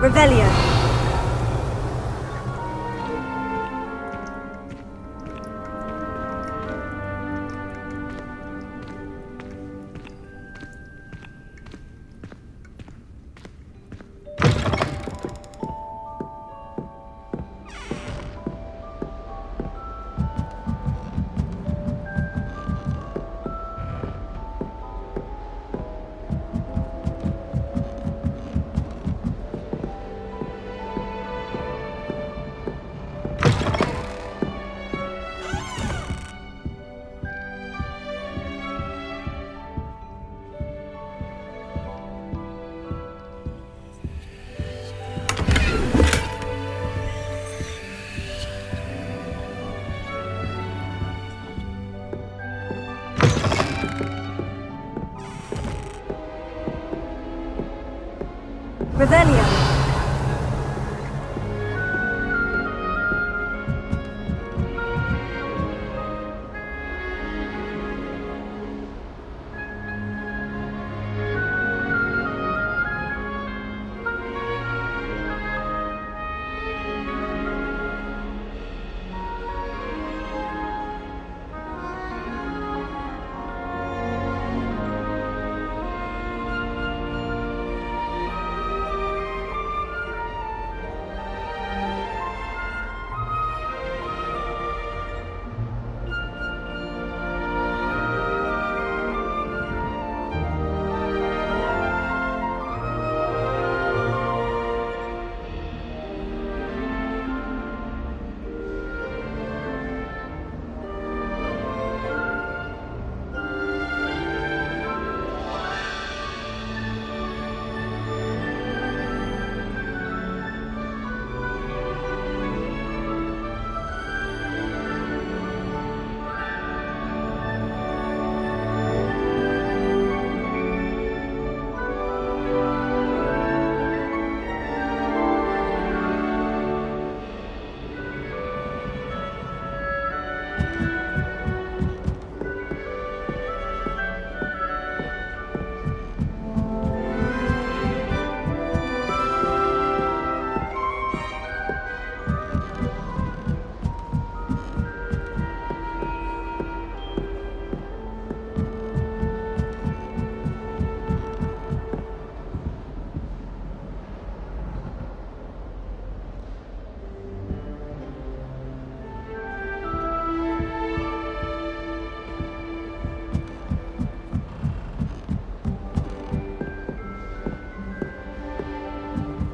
Revelio. Revelio.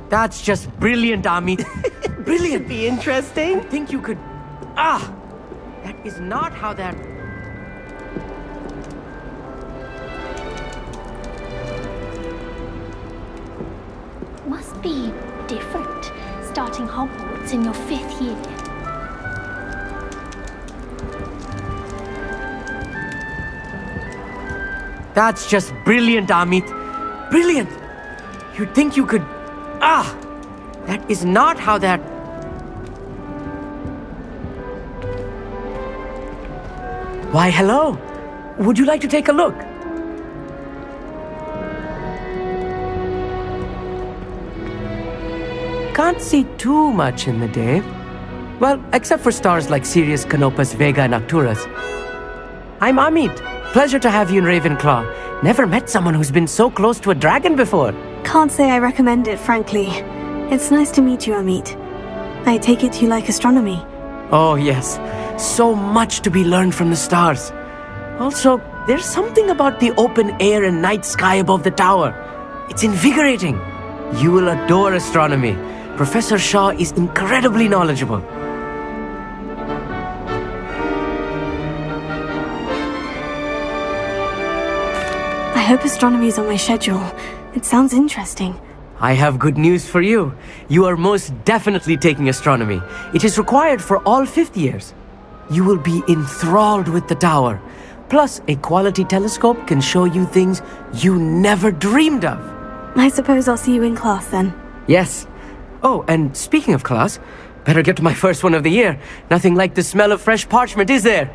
That's just brilliant, Amit. Brilliant. Be interesting. Think you could... That is not how that... Must be different, starting Hogwarts in your 5th year. That's just brilliant, Amit. Brilliant. You'd think you could... That is not how that... Why, hello. Would you like to take a look? Can't see too much in the day. Well, except for stars like Sirius, Canopus, Vega, and Arcturus. I'm Amit. Pleasure to have you in Ravenclaw. Never met someone who's been so close to a dragon before. Can't say I recommend it, frankly. It's nice to meet you, Amit. I take it you like astronomy. Oh, yes. So much to be learned from the stars. Also, there's something about the open air and night sky above the tower. It's invigorating. You will adore astronomy. Professor Shaw is incredibly knowledgeable. I hope astronomy's on my schedule. It sounds interesting. I have good news for you. You are most definitely taking astronomy. It is required for all 5th years. You will be enthralled with the tower. Plus, a quality telescope can show you things you never dreamed of. I suppose I'll see you in class then. Yes. Oh, and speaking of class, better get to my first one of the year. Nothing like the smell of fresh parchment, is there?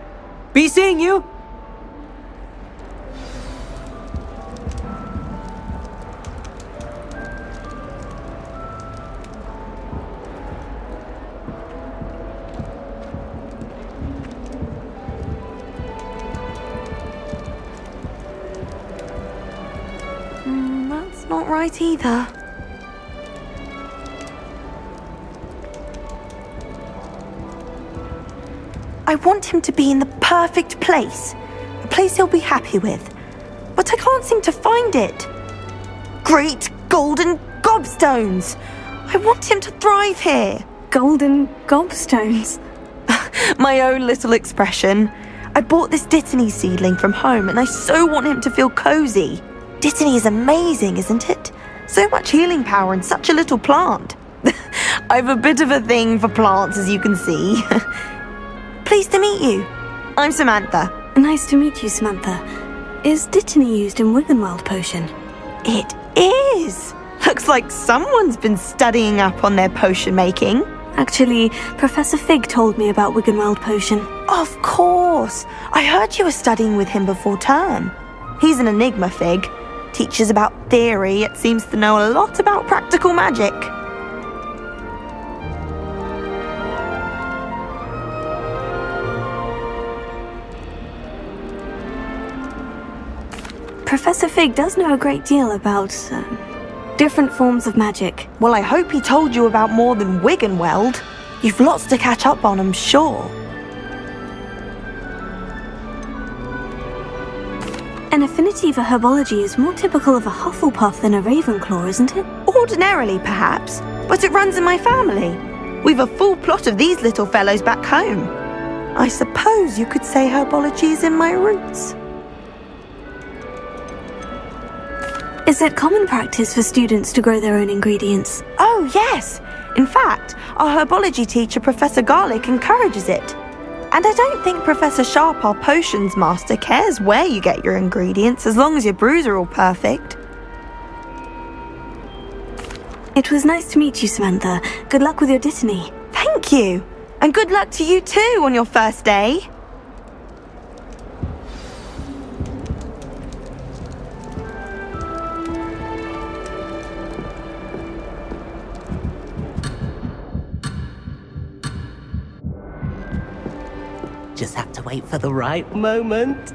Be seeing you! That's not right either. I want him to be in the perfect place. A place he'll be happy with. But I can't seem to find it. Great golden gobstones! I want him to thrive here. Golden gobstones. My own little expression. I bought this Dittany seedling from home and I so want him to feel cozy. Dittany is amazing, isn't it? So much healing power in such a little plant. I've a bit of a thing for plants, as you can see. Pleased to meet you. I'm Samantha. Nice to meet you, Samantha. Is Dittany used in Wiggenweld potion? It is. Looks like someone's been studying up on their potion making. Actually, Professor Fig told me about Wiggenweld potion. Of course. I heard you were studying with him before term. He's an enigma, Fig. Teaches about theory, yet seems to know a lot about practical magic. Professor Fig does know a great deal about different forms of magic. Well, I hope he told you about more than Wiggenweld. You've lots to catch up on, I'm sure. An affinity for herbology is more typical of a Hufflepuff than a Ravenclaw, isn't it? Ordinarily, perhaps, but it runs in my family. We've a full plot of these little fellows back home. I suppose you could say herbology is in my roots. Is it common practice for students to grow their own ingredients? Oh, yes. In fact, our herbology teacher, Professor Garlick, encourages it. And I don't think Professor Sharp, our potions master, cares where you get your ingredients as long as your brews are all perfect. It was nice to meet you, Samantha. Good luck with your Dittany. Thank you. And good luck to you too on your first day. Just have to wait for the right moment.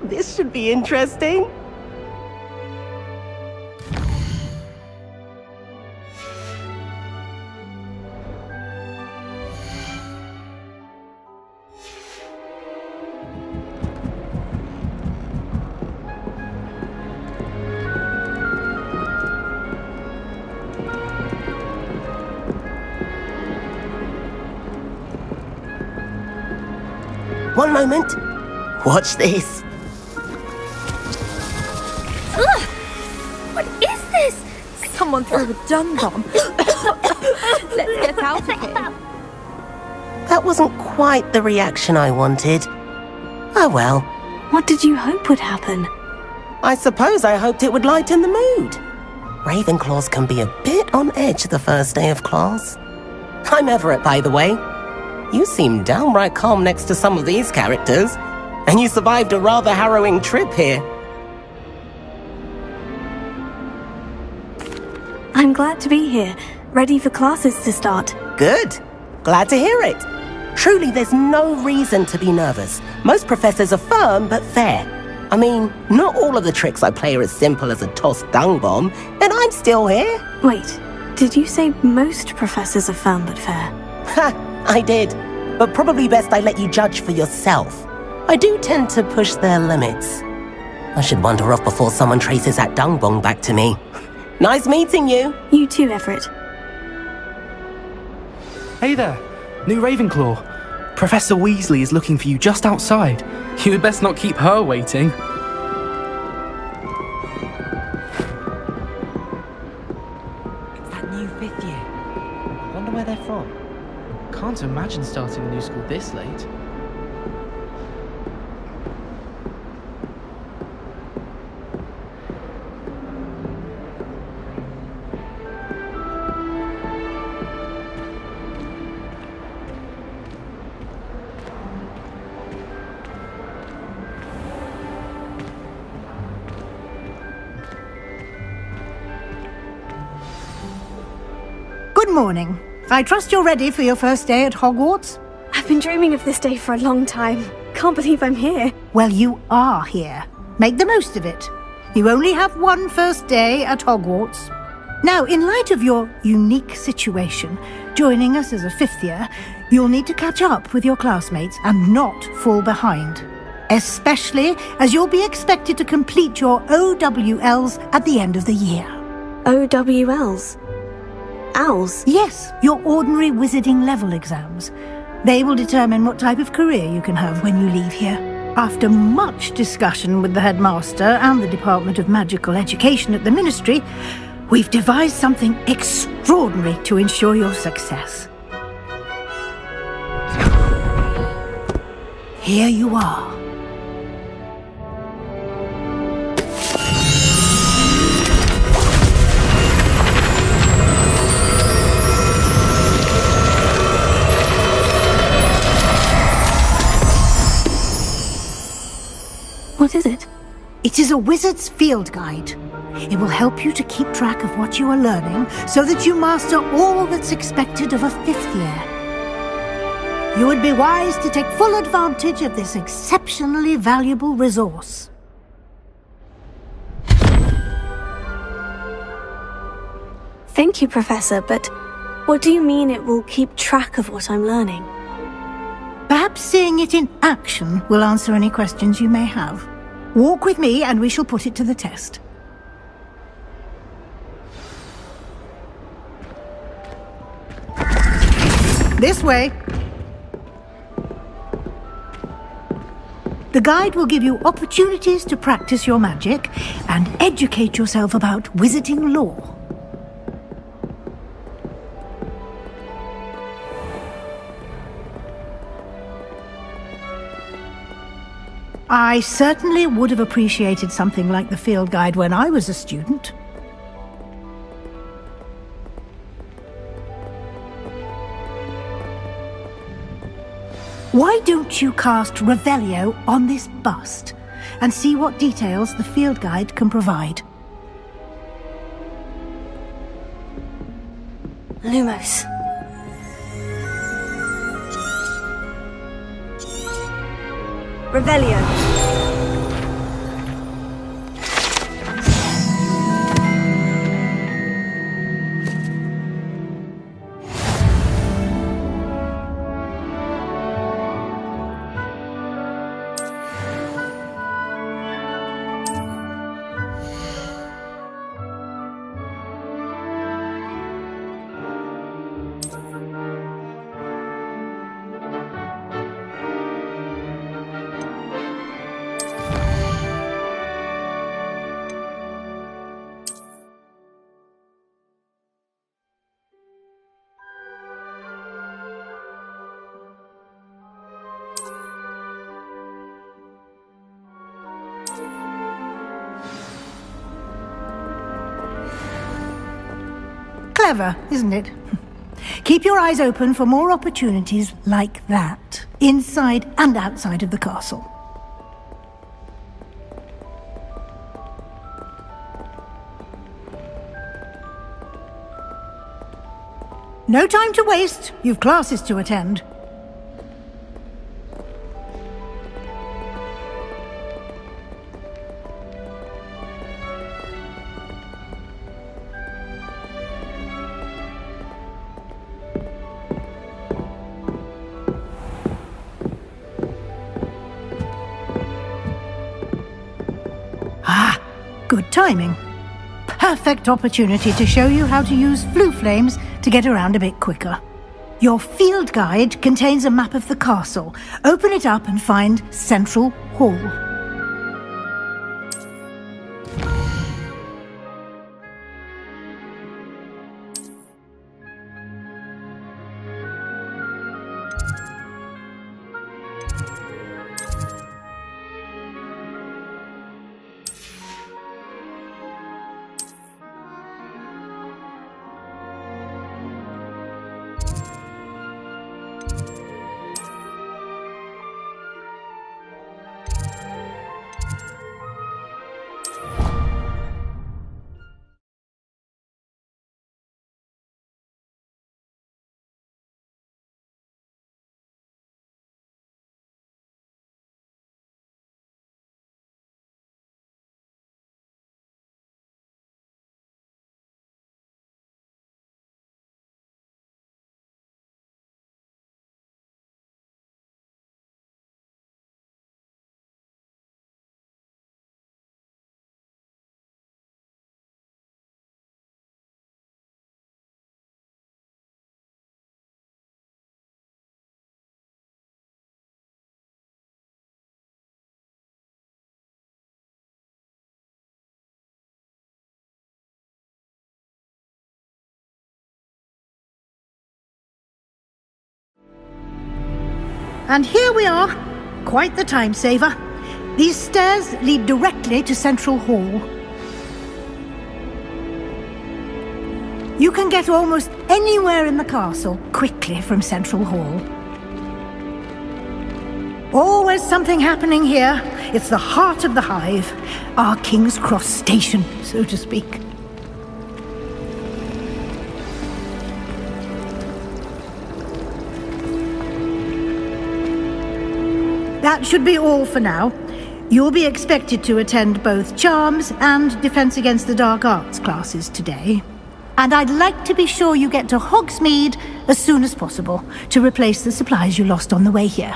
This should be interesting. One moment. Watch this. What is this? Someone threw a dung bomb. Let's get out of here. That wasn't quite the reaction I wanted. Oh well. What did you hope would happen? I suppose I hoped it would lighten the mood. Ravenclaws can be a bit on edge the first day of class. I'm Everett, by the way. You seem downright calm next to some of these characters, and you survived a rather harrowing trip here. I'm glad to be here, ready for classes to start. Good. Glad to hear it. Truly, there's no reason to be nervous. Most professors are firm but fair. I mean, not all of the tricks I play are as simple as a tossed dung bomb, and I'm still here. Wait, did you say most professors are firm but fair? Ha, I did. But probably best I let you judge for yourself. I do tend to push their limits. I should wander off before someone traces that dung bomb back to me. Nice meeting you. You too, Everett. Hey there, new Ravenclaw. Professor Weasley is looking for you just outside. You had best not keep her waiting. It's that new 5th year. I wonder where they're from. Can't imagine starting a new school this late. Good morning. I trust you're ready for your first day at Hogwarts? I've been dreaming of this day for a long time. Can't believe I'm here. Well, you are here. Make the most of it. You only have one first day at Hogwarts. Now, in light of your unique situation, joining us as a 5th year, you'll need to catch up with your classmates and not fall behind. Especially as you'll be expected to complete your OWLs at the end of the year. OWLs? Owls? Yes, your ordinary wizarding level exams. They will determine what type of career you can have when you leave here. After much discussion with the headmaster and the Department of Magical Education at the Ministry, we've devised something extraordinary to ensure your success. Here you are. What is it? It is a wizard's field guide. It will help you to keep track of what you are learning so that you master all that's expected of a 5th year. You would be wise to take full advantage of this exceptionally valuable resource. Thank you, Professor, but what do you mean it will keep track of what I'm learning? Perhaps seeing it in action will answer any questions you may have. Walk with me and we shall put it to the test. This way. The guide will give you opportunities to practice your magic and educate yourself about wizarding lore. I certainly would have appreciated something like the field guide when I was a student. Why don't you cast Revelio on this bust and see what details the field guide can provide? Lumos. Revelio. Clever, isn't it? Keep your eyes open for more opportunities like that, inside and outside of the castle. No time to waste. You've classes to attend. Good timing. Perfect opportunity to show you how to use flue flames to get around a bit quicker. Your field guide contains a map of the castle. Open it up and find Central Hall. And here we are. Quite the time saver. These stairs lead directly to Central Hall. You can get almost anywhere in the castle quickly from Central Hall. Always something happening here. It's the heart of the hive. Our King's Cross station, so to speak. That should be all for now. You'll be expected to attend both Charms and Defense Against the Dark Arts classes today. And I'd like to be sure you get to Hogsmeade as soon as possible to replace the supplies you lost on the way here.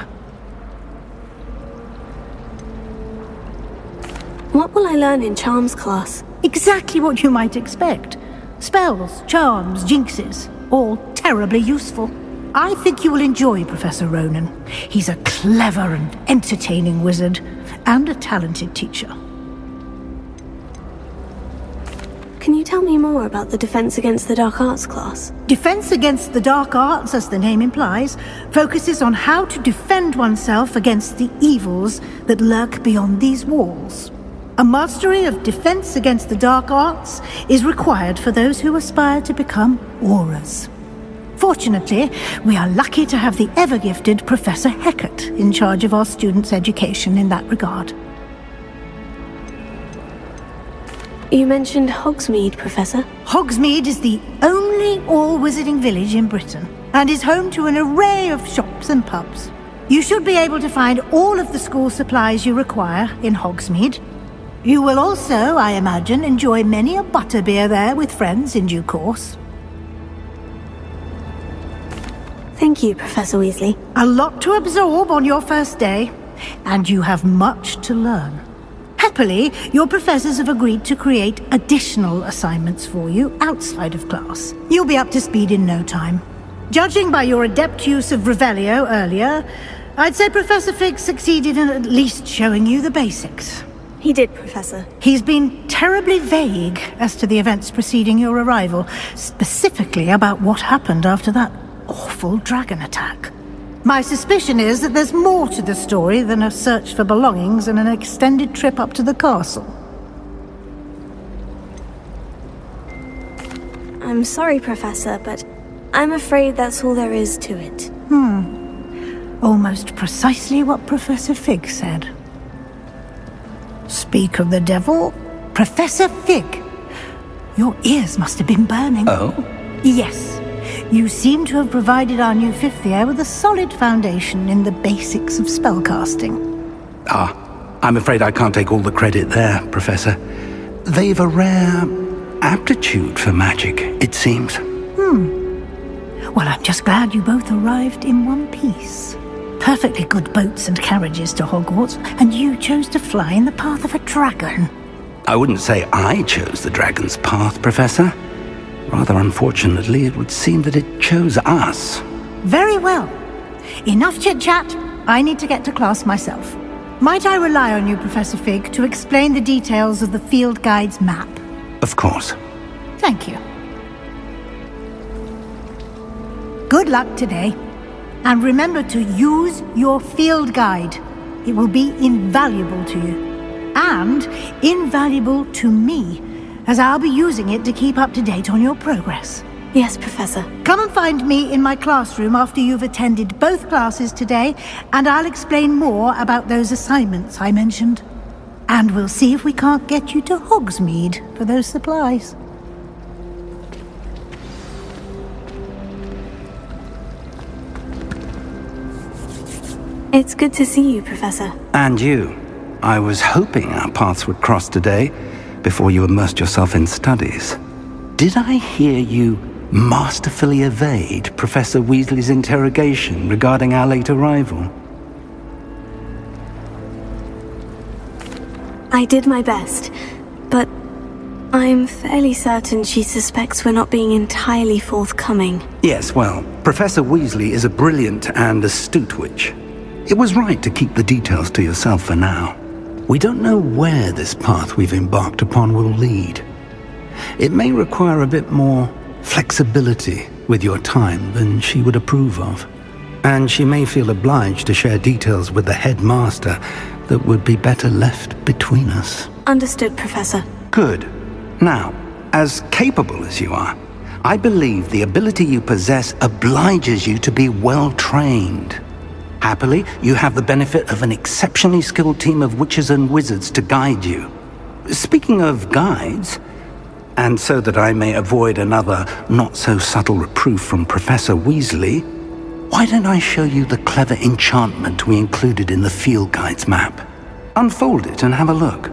What will I learn in Charms class? Exactly what you might expect. Spells, charms, jinxes, all terribly useful. I think you will enjoy Professor Ronan. He's a clever and entertaining wizard, and a talented teacher. Can you tell me more about the Defense Against the Dark Arts class? Defense Against the Dark Arts, as the name implies, focuses on how to defend oneself against the evils that lurk beyond these walls. A mastery of Defense Against the Dark Arts is required for those who aspire to become auras. Fortunately, we are lucky to have the ever-gifted Professor Hecat in charge of our students' education in that regard. You mentioned Hogsmeade, Professor. Hogsmeade is the only all-wizarding village in Britain, and is home to an array of shops and pubs. You should be able to find all of the school supplies you require in Hogsmeade. You will also, I imagine, enjoy many a butterbeer there with friends in due course. Thank you, Professor Weasley. A lot to absorb on your first day, and you have much to learn. Happily, your professors have agreed to create additional assignments for you outside of class. You'll be up to speed in no time. Judging by your adept use of Revelio earlier, I'd say Professor Fig succeeded in at least showing you the basics. He did, Professor. He's been terribly vague as to the events preceding your arrival, specifically about what happened after that awful dragon attack. My suspicion is that there's more to the story than a search for belongings and an extended trip up to the castle. I'm sorry, Professor, but I'm afraid that's all there is to it. Almost precisely what Professor Fig said. Speak of the devil, Professor Fig. Your ears must have been burning. Oh? Yes. You seem to have provided our new fifth year with a solid foundation in the basics of spellcasting. I'm afraid I can't take all the credit there, Professor. They've a rare aptitude for magic, it seems. Well, I'm just glad you both arrived in one piece. Perfectly good boats and carriages to Hogwarts, and you chose to fly in the path of a dragon. I wouldn't say I chose the dragon's path, Professor. Rather unfortunately, it would seem that it chose us. Very well. Enough chit-chat. I need to get to class myself. Might I rely on you, Professor Fig, to explain the details of the field guide's map? Of course. Thank you. Good luck today. And remember to use your field guide. It will be invaluable to you. And invaluable to me, as I'll be using it to keep up to date on your progress. Yes, Professor. Come and find me in my classroom after you've attended both classes today, and I'll explain more about those assignments I mentioned. And we'll see if we can't get you to Hogsmeade for those supplies. It's good to see you, Professor. And you. I was hoping our paths would cross today, before you immersed yourself in studies. Did I hear you masterfully evade Professor Weasley's interrogation regarding our late arrival? I did my best, but I'm fairly certain she suspects we're not being entirely forthcoming. Yes, well, Professor Weasley is a brilliant and astute witch. It was right to keep the details to yourself for now. We don't know where this path we've embarked upon will lead. It may require a bit more flexibility with your time than she would approve of. And she may feel obliged to share details with the headmaster that would be better left between us. Understood, Professor. Good. Now, as capable as you are, I believe the ability you possess obliges you to be well trained. Happily, you have the benefit of an exceptionally skilled team of witches and wizards to guide you. Speaking of guides, and so that I may avoid another not-so-subtle reproof from Professor Weasley, why don't I show you the clever enchantment we included in the field guide's map? Unfold it and have a look.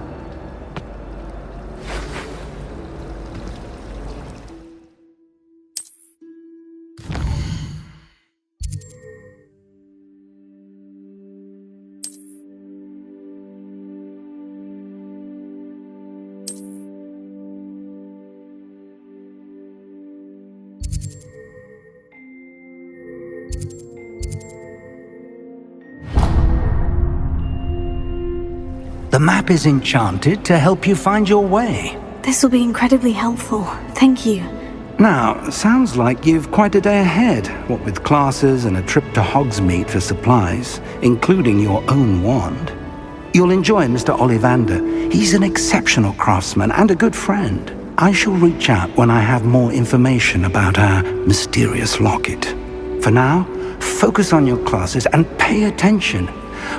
The map is enchanted to help you find your way. This will be incredibly helpful. Thank you. Now, sounds like you've quite a day ahead, what with classes and a trip to Hogsmeade for supplies, including your own wand. You'll enjoy Mr. Ollivander. He's an exceptional craftsman and a good friend. I shall reach out when I have more information about our mysterious locket. For now, focus on your classes and pay attention.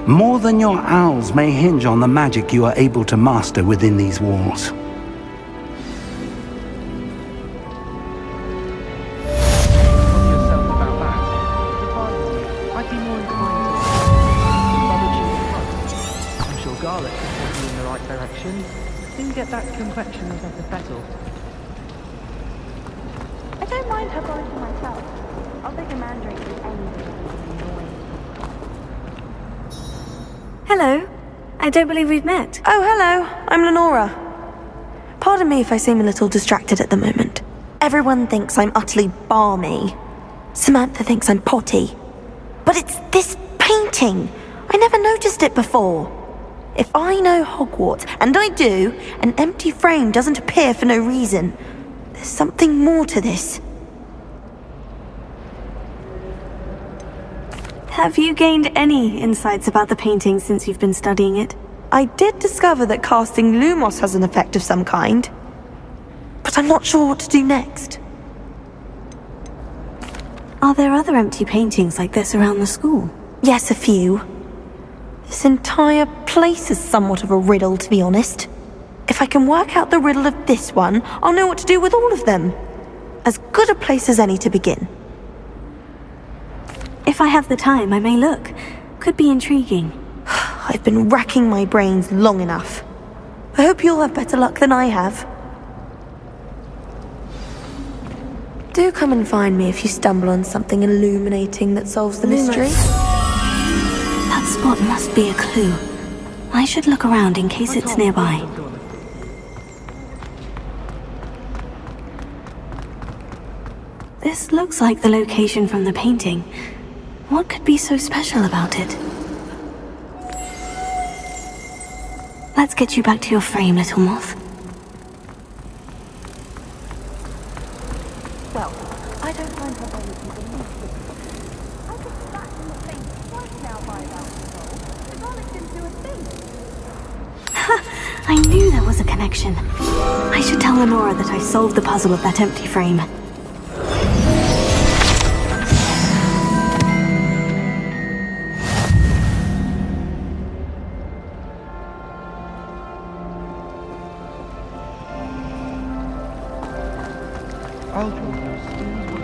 More than your owls may hinge on the magic you are able to master within these walls. I don't mind her going for myself. I'll take a mandrake with anything. Hello. I don't believe we've met. Oh, hello. I'm Lenora. Pardon me if I seem a little distracted at the moment. Everyone thinks I'm utterly balmy. Samantha thinks I'm potty. But it's this painting. I never noticed it before. If I know Hogwarts, and I do, an empty frame doesn't appear for no reason. There's something more to this. Have you gained any insights about the painting since you've been studying it? I did discover that casting Lumos has an effect of some kind. But I'm not sure what to do next. Are there other empty paintings like this around the school? Yes, a few. This entire place is somewhat of a riddle, to be honest. If I can work out the riddle of this one, I'll know what to do with all of them. As good a place as any to begin. If I have the time, I may look. Could be intriguing. I've been racking my brains long enough. I hope you'll have better luck than I have. Do come and find me if you stumble on something illuminating that solves the mystery. That spot must be a clue. I should look around in case it's nearby. This looks like the location from the painting. What could be so special about it? Let's get you back to your frame, little moth. Well, I don't find her energy the least bit. I could smack in the face twice now by that control. The garlic didn't do a thing. I knew there was a connection. I should tell Lenora that I solved the puzzle of that empty frame. I'll do this.